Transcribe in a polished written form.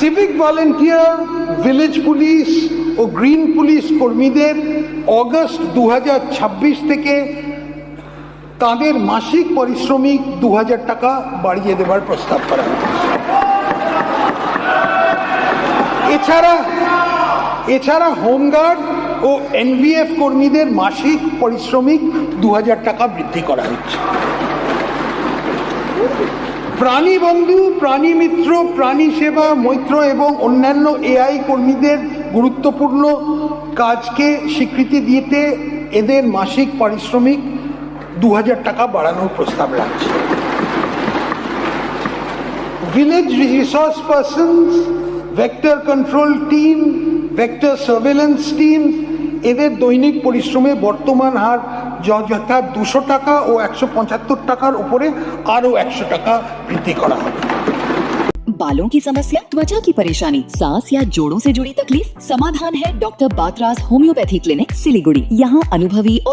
Civic volunteer, village police ও green police কর্মীদের August 2026 থেকে তাদের মাসিক পারিশ্রমিক 2000 টাকা বাড়িয়ে দেওয়ার প্রস্তাব করা হয়েছে। এছাড়া হোমগার্ড ও এনভিএফ কর্মীদের মাসিক পারিশ্রমিক 2000 টাকা বৃদ্ধি করা হচ্ছে। প্রাণী বন্ধু, প্রাণী মিত্র, প্রাণী সেবা, মৈত্র এবং অন্যান্য এআই কর্মীদের গুরুত্বপূর্ণ কাজকে স্বীকৃতি দিতে এদের মাসিক পারিশ্রমিক 2000 টাকা বাড়ানোর প্রস্তাব রাখছে। Village resource persons, vector control team, vector surveillance team, এদের দৈনিক পরিশ্রমে বর্তমান হার যথা 200 টাকা ও 175 টাকার উপরে আরও 100 টাকা বৃদ্ধি করা হবে। बालों की समस्या, त्वचा की परेशानी, सांस या जोड़ों से जुड़ी तकलीफ, समाधान है डॉक्टर बातराज होम्योपैथी क्लिनिक सिलीगुड़ी। यहाँ अनुभवी और